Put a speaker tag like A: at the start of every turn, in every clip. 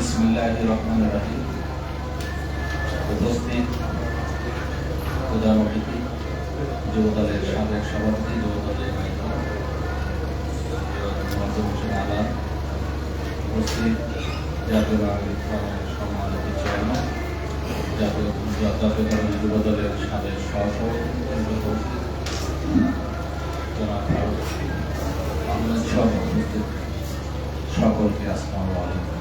A: বিসমিল্লাহির রহমানির রহিম। উপস্থিত প্রধান অতিথি, যুবদলের সাবেক সভাপতি, যুবদলের আলাপ, উপস্থিত জাতীয় নাগরিক ফোরামের সম্মানিত চেয়ারম্যান, জাতীয় যুবদলের সাবেক সভাপতি জনাব আহমেদ সহ উপস্থিত সকলকে আসসালামু আলাইকুম।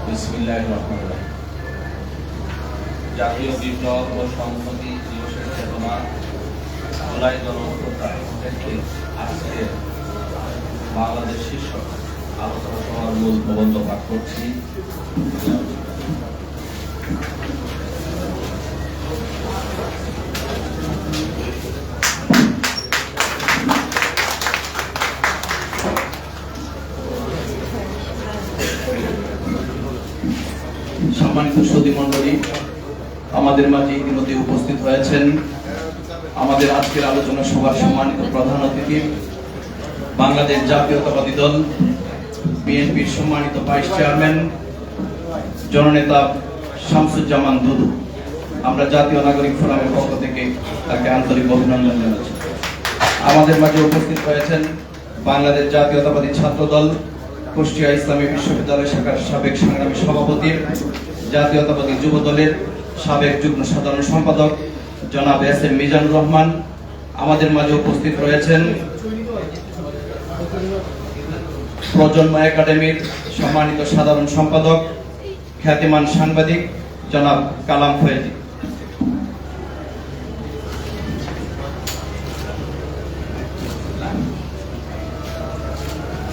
A: বিসমিল্লাহির রহমানির রহিম। জাতীয় বিপ্লব ও সংহতি দিবসের চেতনা জুলাই গণঅভ্যুত্থান থেকে আজকে বাংলাদেশ শীর্ষক আলোচনা সভার মূল প্রবন্ধ পাঠ করছি। সম্মানিত সুধীমণ্ডলী, আমাদের মাঝে ইতিমধ্যে উপস্থিত হয়েছেন আমাদের আজকের আলোচনা সভার সম্মানিত প্রধান অতিথি, বাংলাদেশ জাতীয়তাবাদী দল বিএনপির সম্মানিত ভাইস চেয়ারম্যান জননেতা শামসুজ্জামান দুদু। আমরা জাতীয় নাগরিক ফোরামের পক্ষ থেকে তাকে আন্তরিক অভিনন্দন জানাচ্ছি। আমাদের মাঝে উপস্থিত হয়েছেন বাংলাদেশ জাতীয়তাবাদী ছাত্র দল কুষ্টিয়া ইসলামী বিশ্ববিদ্যালয় শাখার সাবেক সংগ্রামী সভাপতি, জাতীয়তাবাদী যুব দলের সাবেক যুগ্ম সাধারণ সম্পাদক জনাব এস এম মিজানুর রহমান। আমাদের মাঝে উপস্থিত রয়েছেন প্রজন্ম একাডেমির সম্মানিত সাধারণ সম্পাদক, খ্যাতিমান সাংবাদিক জনাব কালাম ফয়েজি।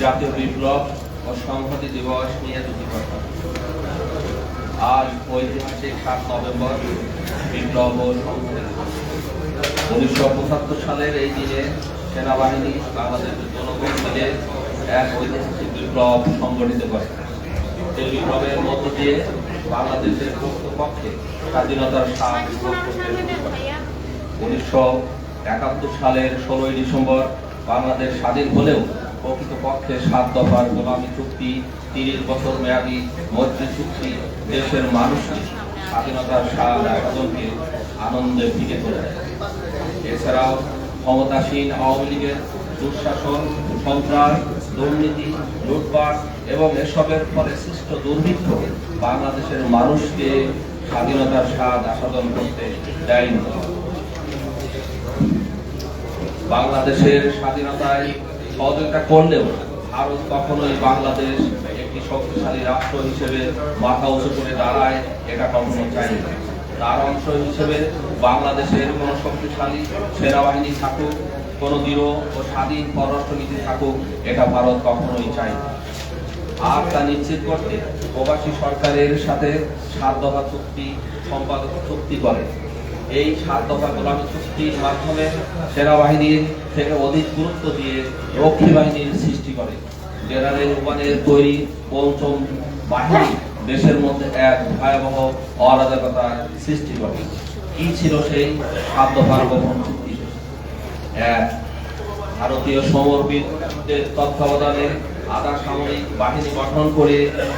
A: জাতীয় বিপ্লব ও সংহতি দিবস নিয়ে দুটি কথা। আজ ঐতিহাসিক 7 নভেম্বর বিপ্লব ও সংহতি। 1975 সালের এই দিনে সেনাবাহিনী বাংলাদেশের জনগণ মিলে এক ঐতিহাসিক বিপ্লব সংগঠিত করে। এই বিপ্লবের মধ্য দিয়ে বাংলাদেশের পক্ষে স্বাধীনতার স্বাদ ভোগ করতে শুরু করে। 1971 সালের 16 ডিসেম্বর বাংলাদেশ স্বাধীন হলেও প্রকৃতপক্ষে 7 দফার গোলামী চুক্তি, 30 বছর মেয়াদী মৈত্রী চুক্তি দেশের মানুষকে স্বাধীনতার স্বাদ আস্বাদনকে আনন্দে ভিড়ে তোলে। এছাড়াও ক্ষমতাসীন আওয়ামী লীগের দুঃশাসন, সন্ত্রাস, দুর্নীতি, লুটপাট এবং এসবের ফলে সৃষ্ট দুর্ভিক্ষ বাংলাদেশের মানুষকে স্বাধীনতার স্বাদ আস্বাদন করতে দেয়নি। বাংলাদেশের স্বাধীনতায় সহযোগিতা করলেও ভারত কখনোই বাংলাদেশ একটি শক্তিশালী রাষ্ট্র হিসেবে মাথা উঁচু করে দাঁড়ায়, এটা কখনো চায়নি। তার অংশ হিসেবে বাংলাদেশের কোন শক্তিশালী সেনাবাহিনী থাকুক, কোন দৃঢ় ও স্বাধীন পররাষ্ট্রনীতি থাকুক, এটা ভারত কখনোই চায়নি। আর তা নিশ্চিত করতে প্রবাসী সরকারের সাথে 7 দফা চুক্তি সম্পাদক চুক্তি করে। এই 7 দফা গোলামী চুক্তির মাধ্যমে সেনাবাহিনীর থেকে অধিক গুরুত্ব দিয়ে রক্ষী বাহিনীর সৃষ্টি করে। জেনারেল ওয়ানের তৈরি পঞ্চম বাহিনী দেশের মধ্যে এক ভয়াবহ অরাজকতার সৃষ্টি করে। কি ছিল সেই 7 দফার গোপন চুক্তি? ভারতীয় সমরবীরদের তত্ত্বাবধানে আধা সামরিক বাহিনী গঠন করে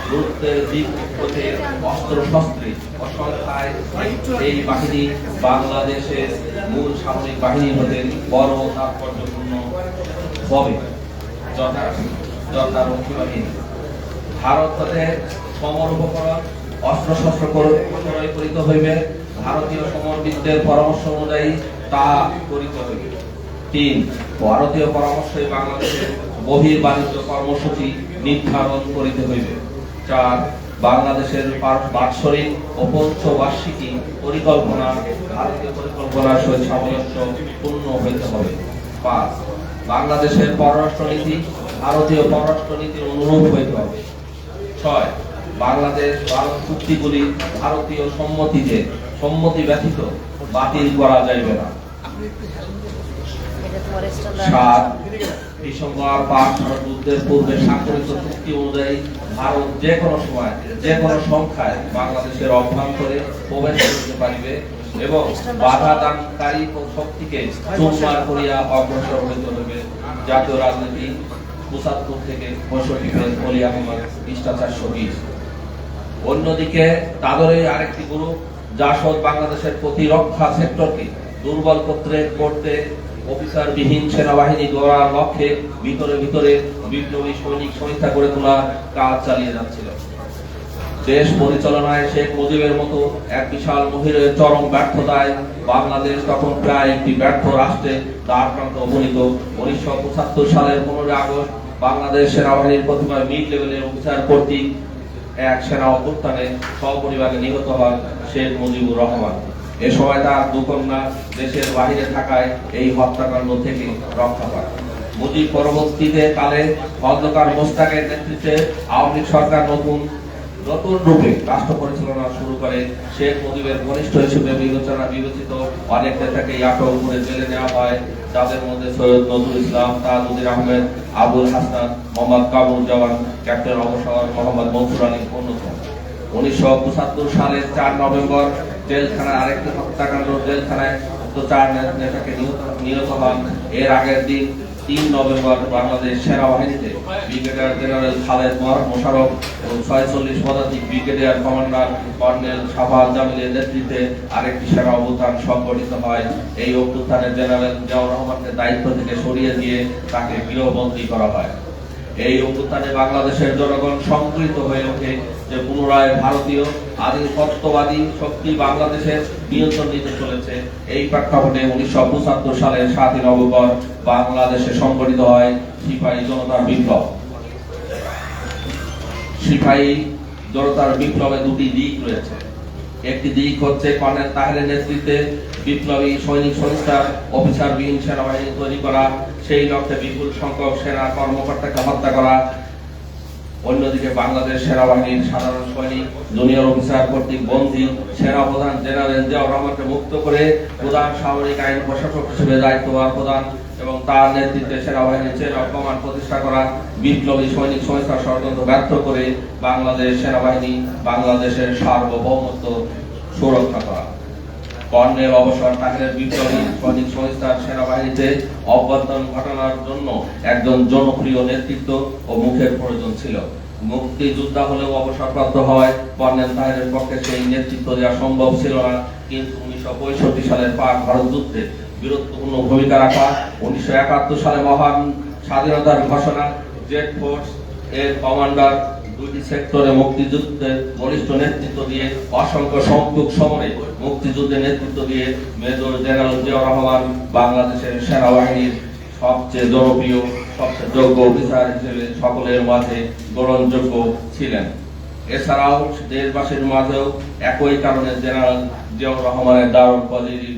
A: গুরুত্বের দিক হতে অস্ত্র শস্ত্রে ও সংখ্যায় এই বাহিনী বাংলাদেশের মূল সামরিক বাহিনী হতে বড় তাৎপর্যপূর্ণ হবে, যথা রক্ষী বাহিনী। ভারত হতে সমর উপকরণ অস্ত্র শস্ত্র ক্রয় করিতে হইবে, ভারতীয় সমরবীরদের পরামর্শ অনুযায়ী তা করিতে হইবে। 3. ভারতীয় পরামর্শে বাংলাদেশের বহির্বাণিজ্য কর্মসূচি নির্ধারণ করিতে হইবে। 4. বাংলাদেশের বাৎসরিক ও পঞ্চবার্ষিকী পরিকল্পনা ভারতীয় পরিকল্পনার সহিত সামঞ্জস্যপূর্ণ হইতে হবে। 5. বাংলাদেশের পররাষ্ট্রনীতি ভারতীয় পররাষ্ট্রনীতির অনুরূপ হইতে হবে। 6. বাংলাদেশ ভারত চুক্তিগুলি ভারতীয় সম্মতি ব্যতীত বাতিল করা যাইবে না। 7. ডিসেম্বর 5 যুদ্ধের পূর্বে স্বাক্ষরিত চুক্তি অনুযায়ী ভারত যে কোনো সময় যে কোনো সংখ্যায় বাংলাদেশের অভ্যন্তরে প্রবেশ করতে পারিবে, এবং বাধা দানকারী শক্তিকে চুরমার করিয়া অগ্রসর হইতে হইবে। জাতীয় রাজনীতি ৭৫ থেকে ৬৫ অলি আহমদ পৃষ্ঠা ৪২০। অন্যদিকে তাদেরই আরেকটি গ্রুপ জাসদ বাংলাদেশের প্রতিরক্ষা সেক্টরকে দুর্বল করতে অফিসারবিহীন সেনাবাহিনী গড়ার লক্ষ্যে ভিতরে ভিতরে বিপ্লবী সৈনিক সংস্থা গড়ে তোলার কাজ চালিয়ে যাচ্ছিল। দেশ পরিচালনায় শেখ মুজিবের মতো এক বিশাল মহিরের চরম ব্যর্থতায় বাংলাদেশ তখন প্রায় একটি ব্যর্থ রাষ্ট্রে দ্বারপ্রান্তে উপনীত। ১৯৭৫ সালের ১৫ আগস্ট বাংলাদেশ সেনাবাহিনীর প্রতিবার মিড লেভেলের অফিসার কর্তৃক এক সেনা অভ্যুত্থানে সপরিবারে নিহত হন শেখ মুজিবুর রহমান। এ সময় তার দুকন্যা দেশের বাহিরে থাকায় এই হত্যাকাণ্ড থেকে রক্ষা পায়। মুজিব পরবর্তীতে কালে খন্দকার মোশতাকের নেতৃত্বে আওয়ামী লীগ সরকার নতুন রূপে রাষ্ট্র পরিচালনা শুরু করে। শেখ মুজিবের ঘনিষ্ঠ হিসেবে বিবেচিত অনেক নেতাকে আটক করে জেলে নেওয়া হয়, যাদের মধ্যে সৈয়দ নজরুল ইসলাম, তাজউদ্দিন আহমেদ, আবুল হাসান, মোহাম্মদ কামরুজ্জামান, ক্যাপ্টেন অবসর মোহাম্মদ মনসুর আলী অন্যতম। ১৯৭৫ সালের ৪ নভেম্বর জেলখানায় আরেকটি হত্যাকাণ্ড, জেলখানায় ৪ নেতাকে নিহত হন। এর আগের দিন ৩ নভেম্বর বাংলাদেশ সেনাবাহিনীতে ব্রিগেডিয়ার জেনারেল খালেদ মোশাররফ এবং ৪৬ পদাতিক ব্রিগেডিয়ার কমান্ডার কর্নেল শাহবাজ জামিলের নেতৃত্বে আরেকটি সেনা অভ্যুত্থান সংগঠিত হয়। এই অভ্যুত্থানে জেনারেল জিয়াউর রহমানকে দায়িত্ব থেকে সরিয়ে দিয়ে তাকে গৃহবন্দী করা হয়। এই অভ্যুত্থানে বাংলাদেশের জনগণ সংকৃত হয়ে ওঠে যে পুনরায় ভারতীয় আধিপত্যবাদী শক্তি বাংলাদেশের নিয়ন্ত্রণ নিতে চলেছে। এই প্রেক্ষাপটে ১৯৭৫ সালের ৭ নভেম্বর বাংলাদেশে সংগঠিত হয় সিপাহী জনতার বিপ্লব। সিপাহী জনতার বিপ্লবে দুটি দিক রয়েছে। একটি দিক হচ্ছে কর্নেল তাহেরের নেতৃত্বে বিপ্লবী সৈনিক সংস্থা অফিসারবিহীন সেনাবাহিনী তৈরি করা, সেই লক্ষ্যে বিপুল সংখ্যক সেনা কর্মকর্তাকে হত্যা করা। অন্যদিকে বাংলাদেশ সেনাবাহিনীর সাধারণ সৈনিক জুনিয়র অফিসার কর্তৃক বন্দী সেনাপ্রধান জেনারেল জিয়াউর রহমানকে মুক্ত করে প্রধান সামরিক আইন প্রশাসক হিসেবে দায়িত্বভার প্রদান এবং তার নেতৃত্বে সেনাবাহিনীর চেন অফ কমান্ড প্রতিষ্ঠা করা। বিপ্লবী সৈনিক সংস্থার ষড়যন্ত্র ব্যর্থ করে বাংলাদেশ সেনাবাহিনী বাংলাদেশের সার্বভৌমত্ব সুরক্ষা করা। কর্নেল অবসর তাহেরের বিপ্লবী সৈনিক সংস্থার সেনাবাহিনীতে অভ্যর্থন ঘটানোর জন্য একজন জনপ্রিয় নেতৃত্ব ও মুখের প্রয়োজন ছিল। মুক্তিযোদ্ধা হলেও অবসরপ্রাপ্ত হয় কর্নেল তাহেরের পক্ষে সেই নেতৃত্ব দেওয়া সম্ভব ছিল না। কিন্তু ১৯৬৫ সালের পাক ভারত যুদ্ধে বীরত্বপূর্ণ ভূমিকা রাখা, ১৯৭১ সালে মহান স্বাধীনতার ঘোষণা, জেড ফোর্স এর কমান্ডার, দুইটি সেক্টরে মুক্তিযুদ্ধের বলিষ্ঠ নেতৃত্ব দিয়ে অসংখ্য সংখ্যক সমরে মুক্তিযুদ্ধের নেতৃত্ব দিয়ে মেজর জেনারেল জিয়াউর রহমান বাংলাদেশের সেনাবাহিনীর সবচেয়ে জনপ্রিয়, সবচেয়ে যোগ্য অফিসার হিসেবে সকলের মাঝে গ্রহণযোগ্য ছিলেন। এছাড়াও দেশবাসীর মাঝেও একই কারণে জেনারেল জিয়াউর রহমানের দারুণ পজিটিভ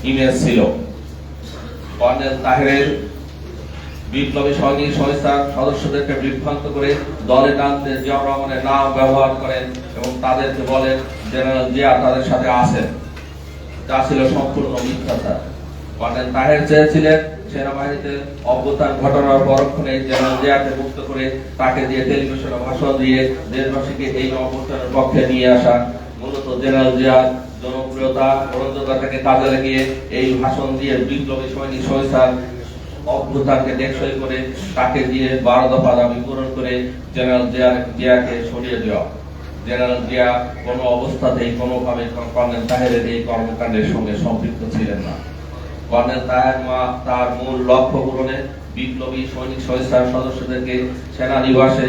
A: ইমেজ ছিল। কর্নেল তাহেরের বিপ্লবী সৈনিক সংস্থার সদস্যদেরকে বিভ্রান্ত করে দলে টানতে জিয়াউর রহমানের নাম ব্যবহার করেন এবং তাদেরকে বলেন জেনারেল জিয়া তাদের সাথে আছেন, যা ছিল সম্পূর্ণ মিথ্যাচার। কর্নেল তাহের চেয়েছিলেন সেনাবাহিনীতে অভ্যুত্থান ঘটনার পরক্ষণে জেনারেল জিয়াকে মুক্ত করে তাকে দিয়ে টেলিভিশনে ভাষণ দিয়ে দেশবাসীকে এই অভ্যুত্থানের পক্ষে নিয়ে আসা। মূলত জেনারেল জিয়ার জনপ্রিয়তা গ্রহণযোগ্যতাকে কাজে লাগিয়ে এই ভাষণ দিয়ে বিপ্লবী সৈনিক সংস্থার অভ্যুত্থানকে টেকসই করে তাকে দিয়ে ১২ দফা দাবি পূরণ করে জেনারেল জিয়াকে সরিয়ে দেওয়া। জেনারেল জিয়া কোনো অবস্থাতেই কোনোভাবে কর্নেল তাহেরের এই কর্মকাণ্ডের সঙ্গে সম্পৃক্ত ছিলেন না। কর্নেল তাহের তার মূল লক্ষ্য পূরণে বিপ্লবী সৈনিক সংস্থার সদস্যদেরকে সেনানিবাসে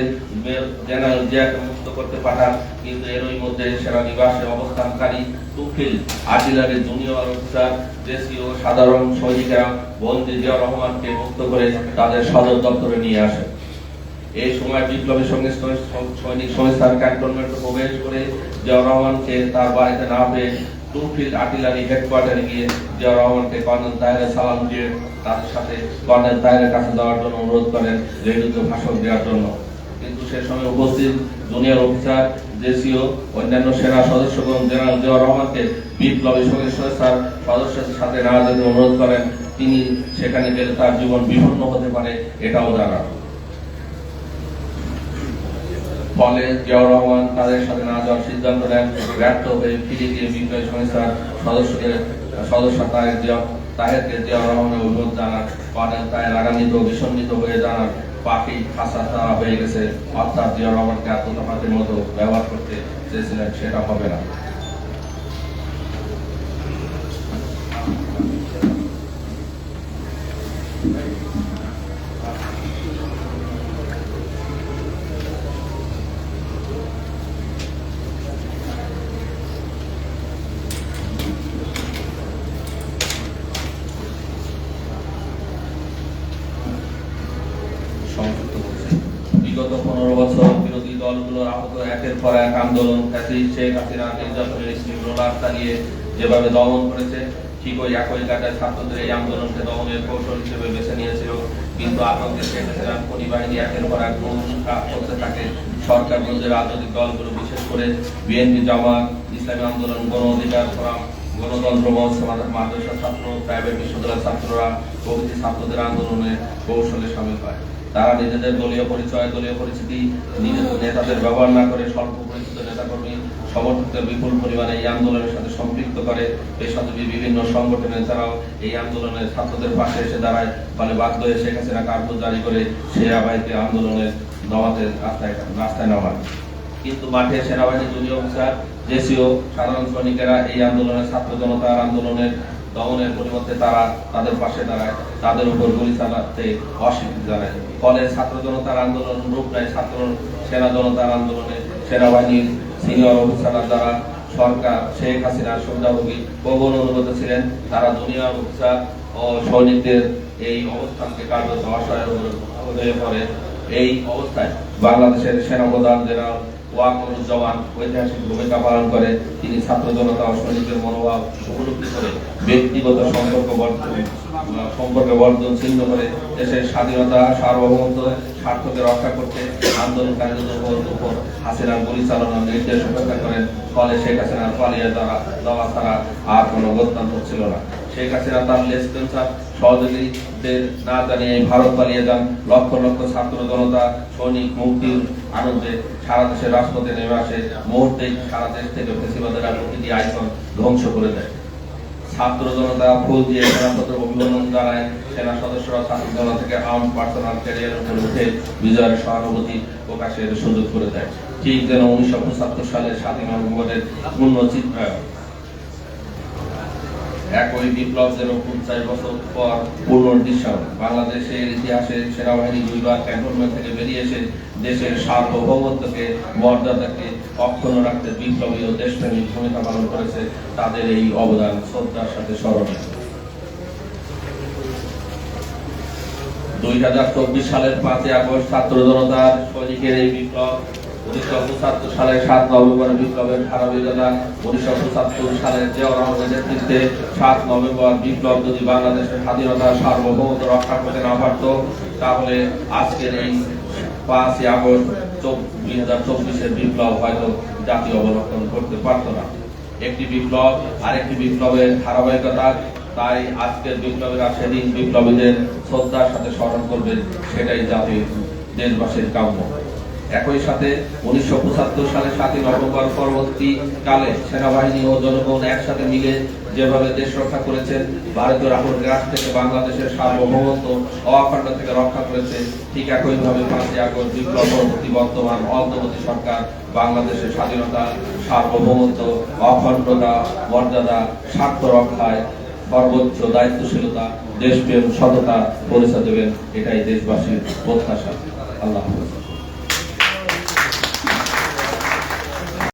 A: জেনারেল জিয়াকে মুক্ত করতে পাঠান। কিন্তু এরই মধ্যে সেনানিবাসে অবস্থানকারী তুফিল আর্টিলারি জুনিয়র অফিসার দেশীয় সাধারণ সৈনিকেরা বন্দী জিয়াউর রহমানকে মুক্ত করে তাদের সদর দপ্তরে নিয়ে আসে। এই সময় বিপ্লবী সৈনিক সংস্থার ক্যান্টনমেন্টে প্রবেশ করে জিয়াউর রহমানকে তার বাড়িতে না পেয়ে টুফিল্ড আর্টিলারি হেডকোয়ার্টারে গিয়ে জিয়াউর রহমানকে কর্নেল তাহেরের সালাম দিয়ে তাদের সাথে কর্নেল তাহেরের কাছে যাওয়ার জন্য অনুরোধ করেন রেডিওতে ভাষণ দেওয়ার জন্য। কিন্তু সে সময় উপস্থিত জুনিয়র অফিসার দেশীয় অন্যান্য সেনা সদস্যগণ জেনারেল জিয়াউর রহমানকে বিপ্লবী সৈনিক সংস্থার সদস্যদের সাথে না যেতে অনুরোধ করেন। তিনি সেখানে গেলে তার জীবন বিপন্ন হতে পারে এটাও জানান। ফলে জিয়াউর রহমান তাদের সাথে না যাওয়ার সিদ্ধান্ত নেন। ব্যর্থ হয়ে ফিরে গিয়ে বিপ্লবী সংস্থার সদস্য তাহেরকে জিয়াউর রহমানের অনুরোধ জানান। কর্নেল তাহের রাগান্বিত বিষণ্ণিত হয়ে জানান পাখি খাসা তারা হয়ে গেছে, অর্থাৎ জিয়াউর রহমানকে আত্মতফাতের মতো ব্যবহার করতে চেয়েছিলেন, সেটা হবে না। বিগত 15 বছর বিরোধী দলগুলোর আহত একের পর এক আন্দোলন শেখ হাসিনা নির্যাতনের রোলার চালিয়ে যেভাবে দমন করেছে, ঠিক ওই একই কাটায় ছাত্রদের এই আন্দোলনকে দমনের কৌশল হিসেবে বেছে নিয়েছিল। কিন্তু আতঙ্কে শেখ হাসিনার পরিবাহিনী একের পর এক কাজ করতে থাকে। সরকার বিরোধী রাজনৈতিক দলগুলো, বিশেষ করে বিএনপি, জামাত, ইসলামী আন্দোলন, গণ অধিকার ফোরাম, গণতন্ত্র মঞ্চ, মাদ্রাসা ছাত্র, প্রাইভেট বিশ্ববিদ্যালয়ের ছাত্ররা প্রভৃতি ছাত্রদের আন্দোলনে কৌশলে সামিল হয়। তারা নিজেদের দলীয় পরিচয়, দলীয় পরিচিতি, নিজেদের নেতাদের ব্যবহার না করে স্বল্প পরিচিত নেতাকর্মী সমর্থকদের বিপুল পরিমাণে এই আন্দোলনের সাথে সম্পৃক্ত করে। এর সাথে বিভিন্ন সংগঠনের তারাও এই আন্দোলনের ছাত্রদের পাশে এসে দাঁড়ায়। ফলে বাধ্য হয়ে শেখ হাসিনা কার্যক্রম জারি করে সেনাবাহিনীকে আন্দোলনের দমাতে রাস্তায় নামান। কিন্তু মাঠে সেনাবাহিনী, জুনিয়র অফিসার, জেসিও, সাধারণ সৈনিকেরা এই আন্দোলনের ছাত্র জনতার আন্দোলনের দমনের পরিবর্তে তারা তাদের পাশে দাঁড়ায়, তাদের উপর গুলি চালাতে অস্বীকৃতি জানায়। ফলে ছাত্র জনতার আন্দোলন রূপ নেয় সেনা জনতার আন্দোলনে। সেনাবাহিনীর সিনিয়র অফিসাররা যারা সরকার শেখ হাসিনার সুবিধাভোগী প্রবল অনুগত ছিলেন, তারা জুনিয়র অফিসার ও সৈনিকদের এই অবস্থানকে কার্যত অসহায় হয়ে পড়ে। এই অবস্থায় বাংলাদেশের সেনাপ্রধান জেনারেল ওয়াকারুজ্জামান ঐতিহাসিক ভূমিকা পালন করে। তিনি ছাত্র জনতা ও সৈনিকদের মনোভাব উপলব্ধি করে ব্যক্তিগত সম্পর্কে বর্জন ছিন্ন করে দেশের স্বাধীনতা, সার্বভৌমত্ব, স্বার্থকে রক্ষা করতে আন্দোলনকারীদের উপর হাসিনার গুলি চালানোর নির্দেশ উপেক্ষা করেন। ফলে শেখ হাসিনার পালিয়ে যাওয়া ছাড়া আর কোনো গত্যন্তর ছিল না। শেখ হাসিনা তার লেসপেন্সার সহযোগীদের না জানিয়ে ভারত পালিয়ে যান। লক্ষ লক্ষ ছাত্র জনতা, সৈনিক মুক্তির আনন্দে সারা দেশের রাজপথে নেমে আসে। মুহূর্তেই সারা দেশ থেকে ফেসিবাদের প্রতিটি আইকন ধ্বংস করে দেয়। ছাত্র জনতা ফুল দিয়ে সেনাপতির অভিনন্দন জানায়। সেনা সদস্যরা ছাত্র জনতা থেকে আর্ম পার্সোনাল ক্যারিয়ার উপরে উঠে বিজয়ের সহানুভূতি প্রকাশের সুযোগ করে দেয়। ঠিক যেন 1975 সালের 7ই নভেম্বরের পূর্ণ চিত্রায়ন। একই বিপ্লব যেন 50 বছর পর পুনর্দৃশ্যায়ন। বাংলাদেশের ইতিহাসে সেনাবাহিনী দুইবার ক্যান্টনমেন্ট থেকে বেরিয়ে এসে দেশের সার্বভৌমত্বকে, মর্যাদাকে অক্ষুণ্ণ রাখতে বিপ্লবী ও দেশপ্রেমিক ভূমিকা পালন করেছে। তাদের এই অবদান শ্রদ্ধার সাথে স্মরণীয়। 2024 সালের 5ই আগস্ট ছাত্র জনতার সৈনিকের এই বিপ্লব, 1975 সালের 7 নভেম্বর বিপ্লবের ধারাবাহিকতা, 1975 সালের জিয়াউর রহমানের নেতৃত্বে 7 নভেম্বর বিপ্লব যদি বাংলাদেশের স্বাধীনতা, সার্বভৌমত্ব রক্ষা করতে না পারত, তাহলে আজকের এই 5ই আগস্ট 2024-এর বিপ্লব হয়তো জাতীয় অবলম্বন করতে পারত না। একটি বিপ্লব আরেকটি বিপ্লবের ধারাবাহিকতা। তাই আজকের বিপ্লবীরা সেদিন বিপ্লবীদের শ্রদ্ধার সাথে স্মরণ করবেন, সেটাই জাতির, দেশবাসীর কাম্য। একই সাথে 1975 সালের 7ই নভেম্বর পরবর্তীকালে সেনাবাহিনী ও জনগণ একসাথে মিলে যেভাবে দেশ রক্ষা করেছেন, ভারতীয় রাষ্ট্র থেকে বাংলাদেশের সার্বভৌমত্ব ও অখণ্ড থেকে রক্ষা করেছে, ঠিক একইভাবে 5ই আগস্ট বিপ্লব পরবর্তী বর্তমান অন্তর্বর্তী সরকার বাংলাদেশের স্বাধীনতা, সার্বভৌমত্ব, অখণ্ডতা, মর্যাদা, স্বার্থ রক্ষায় সর্বোচ্চ দায়িত্বশীলতা, দেশপ্রেম, সততা পরিচয় দেবেন। এটাই দেশবাসীর প্রত্যাশা। আল্লাহ হাফেজ।